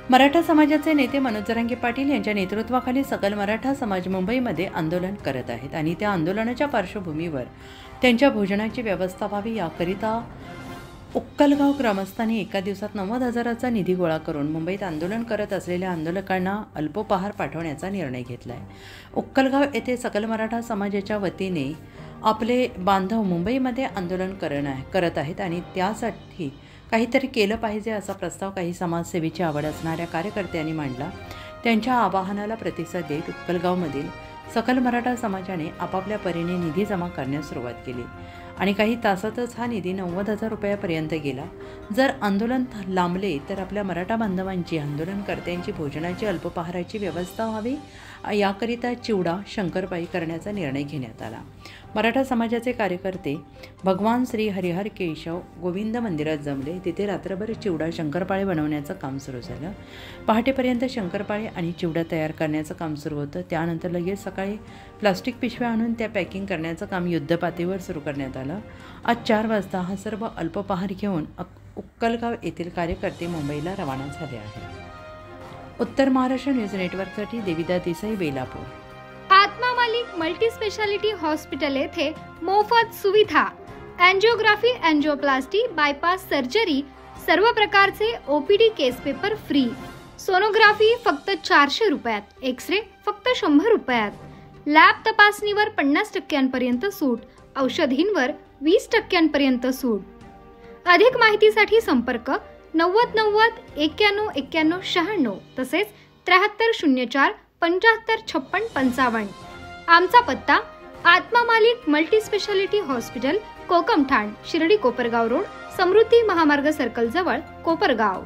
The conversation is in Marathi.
मराठा समाजाचे नेते मनोज जरांगे पाटील यांच्या नेतृत्वाखाली सकल मराठा समाज मुंबईमध्ये आंदोलन करत आहेत आणि त्या आंदोलनाच्या पार्श्वभूमीवर त्यांच्या भोजनाची व्यवस्था व्हावी याकरिता उक्कलगाव ग्रामस्थांनी एका दिवसात 90,000चा निधी गोळा करून मुंबईत आंदोलन करत असलेल्या आंदोलकांना अल्पोपहार पाठवण्याचा निर्णय घेतला आहे। उक्कलगाव येथे सकल मराठा समाजाच्या वतीने आपले बांधव मुंबईमध्ये आंदोलन करत आहेत आणि त्यासाठी काहीतरी केलं पाहिजे असा प्रस्ताव काही समाजसेवेची आवड असणाऱ्या कार्यकर्त्यांनी मांडला। त्यांच्या आवाहनाला प्रतिसाद देत उक्कलगावमधील सकल मराठा समाजाने आपापल्या परीने निधी जमा करण्यास सुरुवात केली आणि काही तासातच हा निधी 90,000 रुपयापर्यंत गेला। जर आंदोलन लांबले तर आपल्या मराठा बांधवांची आंदोलनकर्त्यांची भोजनाची अल्पोपहाराची व्यवस्था व्हावी याकरिता चिवडा शंकरपाळी करण्याचा निर्णय घेण्यात आला। मराठा समाजाचे कार्यकर्ते भगवान श्री हरिहर केशव गोविंद मंदिरात जमले। तिथे रात्रभर चिवडा शंकरपाळी बनवण्याचं काम सुरू झालं। पहाटेपर्यंत शंकरपाळी आणि चिवडा तयार करण्याचं काम सुरू होतं। त्यानंतर लगेच सकाळी प्लास्टिक पिशव्या आणून त्या पॅकिंग करण्याचं काम युद्धपातळीवर सुरू करण्यात आलं। आज 4 वाजता हा सर्व अल्पोपहार घेऊन उक्कलगाव येथील कार्यकर्ते मुंबईला रवाना झाले आहेत। उत्तर महाराष्ट्र न्यूज नेटवर्कसाठी देविदा देसाई, बेलापूर। आत्मा मालिक मल्टी स्पेशालिटी हॉस्पिटल येथे मोफत सुविधा, एंजियोग्राफी, एंजियोप्लास्टी, बायपास सर्जरी, सर्व प्रकारचे ओपीडी केस पेपर फ्री, सोनोग्राफी फक्त 400 रुपयात, एक्सरे फक्त 100 रुपयात, लॅब तपासणीवर 50% सूट, औषधींवर 20% सूट। अधिक माहितीसाठी संपर्क 90 90 91 91 96 तसेच 7304 75 56 55। आमचा पत्ता Atma Malik multi speciality hospital, Kokamthan, Shirdi Kopargaon road, Samruddhi Mahamarg circle जवळ, कोपरगाव।